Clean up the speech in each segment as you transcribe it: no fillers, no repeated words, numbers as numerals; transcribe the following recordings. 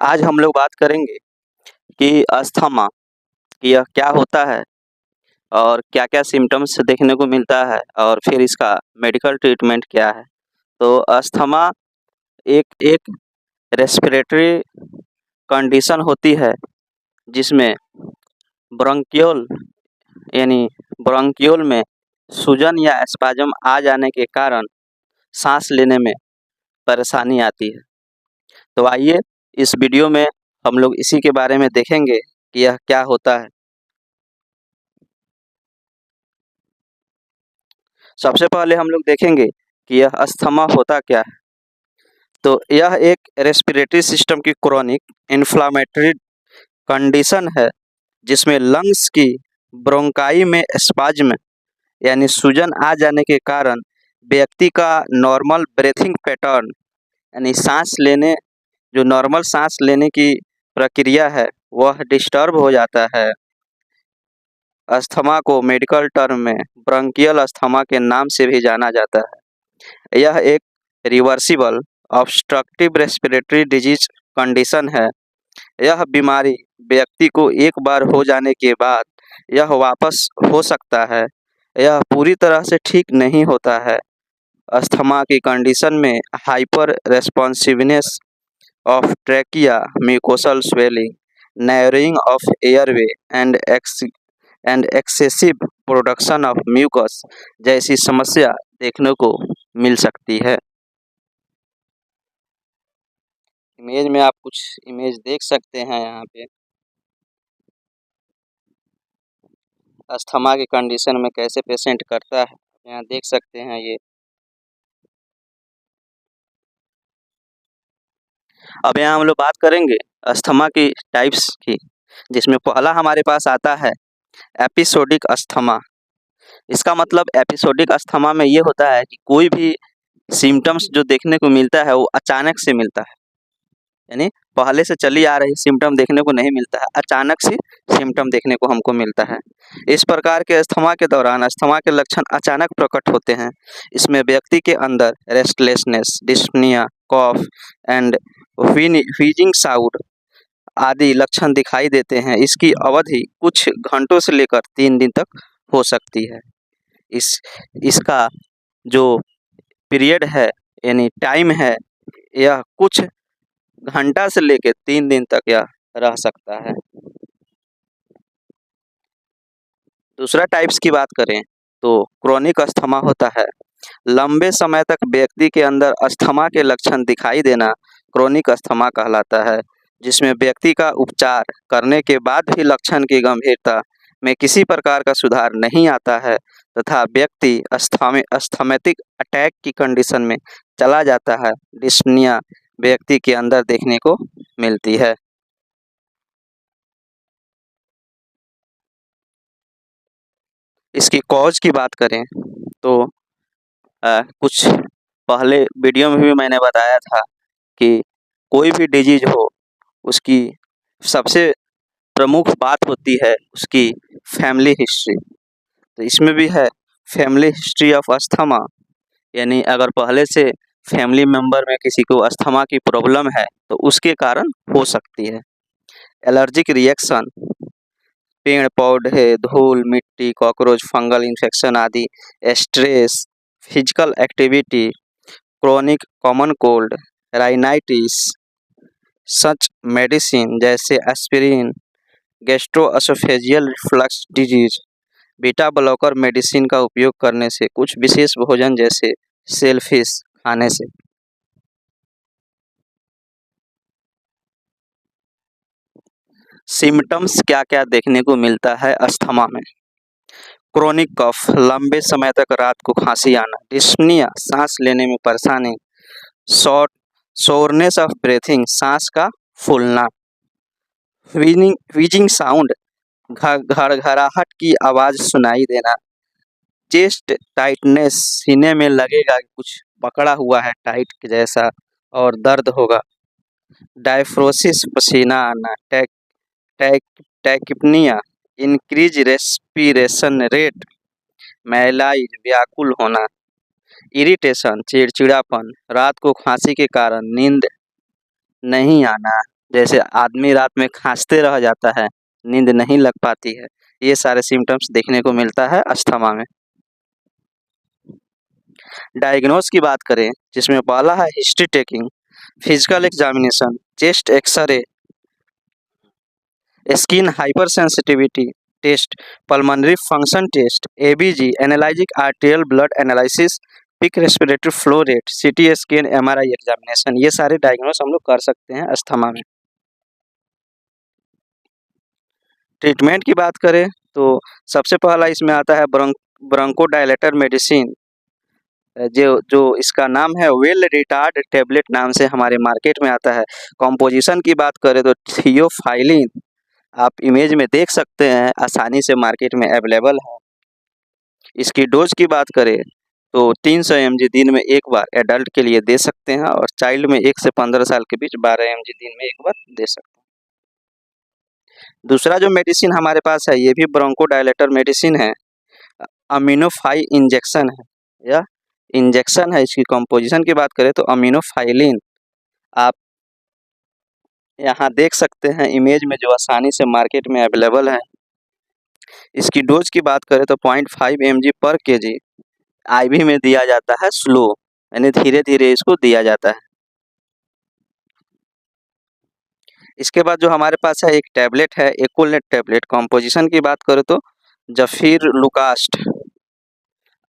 आज हम लोग बात करेंगे कि अस्थमा कि यह क्या होता है और क्या-क्या सिम्पटम्स देखने को मिलता है और फिर इसका मेडिकल ट्रीटमेंट क्या है। तो अस्थमा एक एक रेस्पिरेटरी कंडीशन होती है जिसमें ब्रोंकियल यानी ब्रोंकियोल में सूजन या स्पैज़म आ जाने के कारण सांस लेने में परेशानी आती है। तो आइए इस वीडियो में हम लोग इसी के बारे में देखेंगे कि यह क्या होता है। सबसे पहले हम लोग देखेंगे कि यह अस्थमा होता क्या है। तो यह एक रेस्पिरेटरी सिस्टम की क्रोनिक इन्फ्लेमेटरी कंडीशन है जिसमें लंग्स की ब्रोंकाई में स्पाज्म यानी सूजन आ जाने के कारण व्यक्ति का नॉर्मल ब्रीथिंग पैटर्न यानी जो नॉर्मल सांस लेने की प्रक्रिया है वह डिस्टर्ब हो जाता है। अस्थमा को मेडिकल टर्म में ब्रोंकियल अस्थमा के नाम से भी जाना जाता है। यह एक reversible obstructive respiratory disease condition है। यह बीमारी व्यक्ति को एक बार हो जाने के बाद यह वापस हो सकता है। यह पूरी तरह से ठीक नहीं होता है। अस्थमा की कंडीशन में hyper responsiveness of trachea, mucosal swelling, narrowing of airway and excessive production of mucus जैसी समस्या देखने को मिल सकती है। इमेज में आप कुछ इमेज देख सकते हैं। यहाँ पे अस्थमा की कंडीशन में कैसे पेशेंट करता है, यहाँ देख सकते हैं। ये अब यहाँ हम लोग बात करेंगे अस्थमा की टाइप्स की, जिसमें पहला हमारे पास आता है एपिसोडिक अस्थमा। इसका मतलब एपिसोडिक अस्थमा में ये होता है कि कोई भी सिम्टम्स जो देखने को मिलता है वो अचानक से मिलता है, यानी पहले से चली आ रही सिम्टम देखने को नहीं मिलता है, अचानक से सिम्टम देखने को हमको मिलता है। इस प्रकार के अस्थमा के दौरान अस्थमा के लक्षण अचानक प्रकट होते हैं। इसमें व्यक्ति के अंदर restlessness, dyspnoea, cough and wheezing sound आदि लक्षण दिखाई देते हैं। इसकी अवधि कुछ घंटों से लेकर 3 दिन तक हो सकती है। इसका जो पीरियड है यानी टाइम है, यह कुछ घंटा से लेकर 3 दिन तक यह रह सकता है। दूसरा टाइप्स की बात करें तो क्रोनिक अस्थमा होता है। लंबे समय तक व्यक्ति के अंदर अस्थमा के लक्षण दिखाई देना क्रोनिक अस्थमा कहलाता है, जिसमें व्यक्ति का उपचार करने के बाद भी लक्षण की गंभीरता में किसी प्रकार का सुधार नहीं आता है तथा व्यक्ति अस्थमैटिक अटैक की कंडीशन में चला जाता है। डिस्पनिया व्यक्ति के अंदर देखने को मिलती है। इसकी कॉज की बात करें तो कुछ पहले वीडियो में भी मैंने बताया था कि कोई भी डिजीज हो उसकी सबसे प्रमुख बात होती है उसकी फैमिली हिस्ट्री। तो इसमें भी है फैमिली हिस्ट्री ऑफ अस्थमा, यानी अगर पहले से फैमिली मेम्बर में किसी को अस्थमा की प्रॉब्लम है तो उसके कारण हो सकती है। एलर्जिक रिएक्शन, पेड़ पौधे, धूल, मिट्टी, कॉकरोच, फंगल इन्फेक्शन आदि, stress, physical activity, chronic common cold, rhinitis, such medicine जैसे aspirin, gastroesophageal reflux disease, beta blocker medicine का उपयोग करने से, कुछ विशेष भोजन जैसे सेलफिश खाने से। सिम्टम्स क्या-क्या देखने को मिलता है अस्थमा में? क्रोनिक कफ, लंबे समय तक रात को खांसी आना, डिस्पनिया, सांस लेने में परेशानी, शोरनेस ऑफ ब्रीथिंग, सांस का फूलना, व्हीजिंग साउंड, घड़घड़ाहट की आवाज सुनाई देना, चेस्ट टाइटनेस, सीने में लगेगा कि कुछ पकड़ा हुआ है टाइट के जैसा और दर्द होगा, डायफ्रोसिस, पसीना आना, टैकिपनिया, इंक्रीज रेस्पिरेशन रेट, मैलाइज, व्याकुल होना, इरिटेशन, चिड़चिड़ापन, रात को खांसी के कारण नींद नहीं आना, जैसे आदमी रात में खांसते रह जाता है, नींद नहीं लग पाती है, ये सारे सिम्टम्स देखने को मिलता है अस्थमा में। डायग्नोस की बात करें, जिसमें पहला है history taking, physical examination, chest X ray, skin hypersensitivity test, pulmonary function test, ABG analysing arterial blood analysis, peak respiratory flow rate, CT scan, MRI examination, ये सारे डायग्नोस हम लोग कर सकते हैं अस्थमा में। ट्रीटमेंट की बात करें तो सबसे पहला इसमें आता है ब्रोंकोडायलेटर मेडिसिन, जो जो इसका नाम है वेल रिटार्ड टेबलेट नाम से हमारे मार्केट में आता है। कॉम्पोजिशन की बात करें तो थियोफाइलिन, आप इमेज में देख सकते हैं, आसानी से मार्केट में अवेलेबल है। इसकी डोज की बात करें तो 300 mg दिन में एक बार एडल्ट के लिए दे सकते हैं, और चाइल्ड में 1 से 15 साल के बीच 12 mg दिन में एक बार दे सकते हैं। दूसरा जो मेडिसिन हमारे पास है, ये भी ब्रोंकोडायलेटर मेडिसिन है, अमीनोफाई इंजेक्शन है। यह इंजेक्शन है। इसकी कंपोजिशन की बात करें तो अमीनोफाइलिन, आप यहाँ देख सकते हैं इमेज में, जो आसानी से मार्केट में अवेलेबल है। इसकी डोज की बात करें तो 0.5 mg पर kg आईवी में दिया जाता है, स्लो, यानी धीरे धीरे इसको दिया जाता है। इसके बाद जो हमारे पास है एक टैबलेट है, एकोलेट टैबलेट। कंपोजिशन की बात करें तो जफीर लुकास्ट,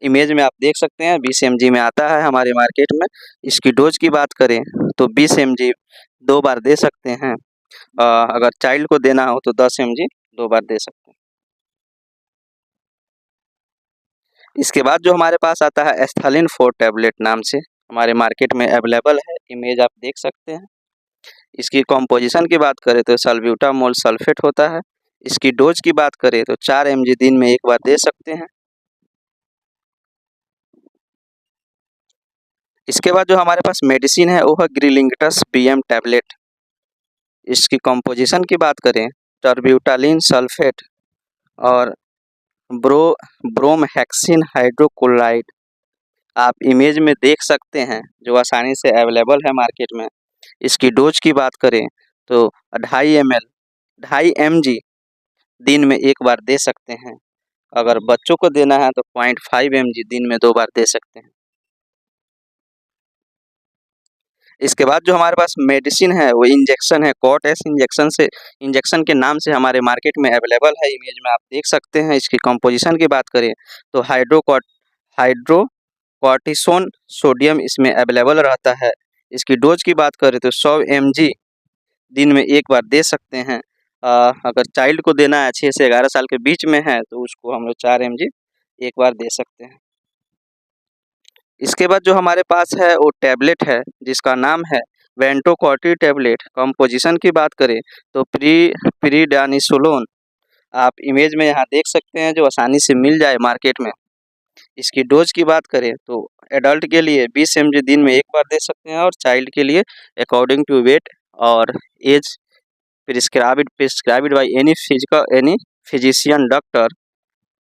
इमेज में आप देख सकते हैं 20 mg में आता है हमारे मार्केट में। इसकी डोज की बात करें तो 20 mg 2 बार दे सकते हैं। अगर चाइल्ड को देना हो तो 10 mg 2 बार दे सकते हैं। इसके बाद जो हमारे पास आता है एस्थालिन 4 टैबलेट नाम से, हमारे मार्केट में अवेलेबल है, इमेज आप देख सकते हैं। इसकी कंपोजिशन की बात करें तो सल्ब्यूटामोल सल्फेट होता है। इसकी डोज की बात करें तो 4 mg दिन में एक बार दे सकते हैं। इसके बाद जो हमारे पास मेडिसिन है वो है ग्रिलिंगटस बीएम टैबलेट। इसकी कंपोजिशन की बात करें टर्ब्यूटालिन सल्फेट और ब्रो ब्रोमहेक्सिन हाइड्रोक्लोराइड, आप इमेज में देख सकते हैं, जो आसानी से अवेलेबल है मार्केट में। इसकी डोज की बात करें तो 2.5 mg दिन में एक बार दे सकते हैं। अगर बच्चों को देना है तो 0.5 mg दिन में 2 बार दे सकते हैं। इसके बाद जो हमारे पास मेडिसिन है वो इंजेक्शन है, कॉट एस इंजेक्शन के नाम से हमारे मार्केट में अवेलेबल है, इमेज में आप देख सकते हैं। इसकी कंपोजिशन की बात करें तो हाइड्रोकॉर्टिसोन सोडियम इसमें अवेलेबल रहता है। इसकी डोज की बात करें तो 100 mg दिन में एक बार दे सकते हैं। अगर चाइल्ड को देना है 6 से 11 साल के बीच में है तो उसको हम लोग 4 mg एक बार दे सकते हैं। इसके बाद जो हमारे पास है वो टैबलेट है, जिसका नाम है वेंटोकॉर्टी टैबलेट। कंपोजिशन की बात करें तो प्रीडानिसोलोन, आप इमेज में यहाँ देख सकते हैं, जो आसानी से मिल जाए मार्केट में। इसकी डोज की बात करें तो एडल्ट के लिए 20 mg दिन में एक बार दे सकते हैं, और चाइल्ड के लिए अकॉर्डिंग टू वेट और as prescribed by any physician doctor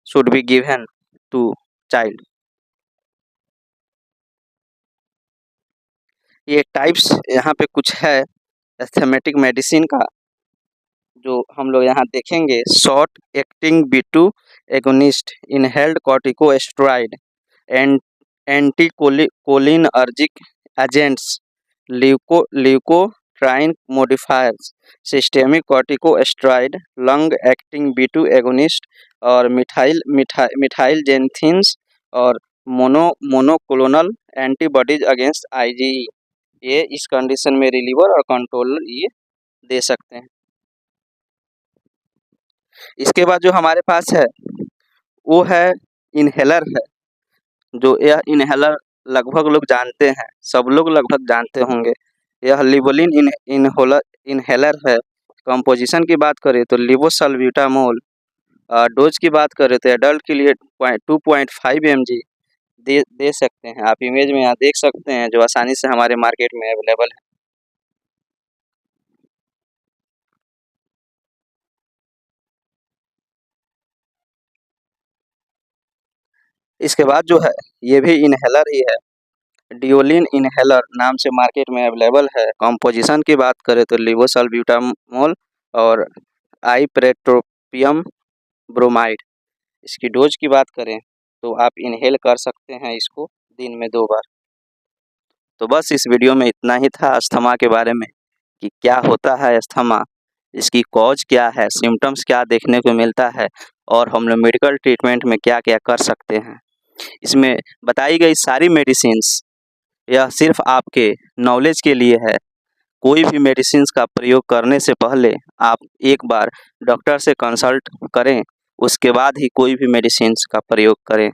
should be given to child। ये टाइप्स यहाँ पे कुछ है एस्थमेटिक मेडिसिन का, जो हम लोग यहाँ देखेंगे। Short acting B2 agonist, inhaled corticosteroid, anticholinergic agents, leukotriene modifiers, systemic corticosteroid, lung acting B2 agonist, और मिथाइल जेनथिन्स, और मोनोक्लोनल एंटीबॉडीज अगेंस्ट IgE, ये इस कंडीशन में रिलीवर और कंट्रोल ये दे सकते हैं। इसके बाद जो हमारे पास है वो है इनहेलर है, जो यह इनहेलर लगभग लोग जानते हैं, सब लोग लगभग जानते होंगे। यह लिवोलिन इनहेलर है। कंपोजिशन की बात करें तो लिवोसल्ब्यूटामोल, डोज की बात करें तो एडल्ट के लिए 2.5 mg दे सकते हैं। आप इमेज में यहाँ देख सकते हैं, जो आसानी से हमारे मार्केट में अवेलेबल है। इसके बाद जो है ये भी इनहेलर ही है, डिओलिन इनहेलर नाम से मार्केट में अवेलेबल है। कॉम्पोजिशन की बात करें तो लिवोसल्ब्यूटामोल और आइप्रेट्रोपियम ब्रोमाइड। इसकी डोज की बात करें तो आप इनहेल कर सकते हैं इसको दिन में 2 बार। तो बस इस वीडियो में इतना ही था अस्थमा के बारे में कि क्या होता है अस्थमा, इसकी कॉज क्या है, सिम्टम्स क्या देखने को मिलता है और हम लोग मेडिकल ट्रीटमेंट में क्या-क्या कर सकते हैं। इसमें बताई गई सारी मेडिसिन्स यह सिर्फ आपके नॉलेज के लिए है। कोई भी मेडिसिन्स का प्रयोग करने से पहले आप एक बार डॉक्टर से कंसल्ट करें, उसके बाद ही कोई भी मेडिसिन्स का प्रयोग करें।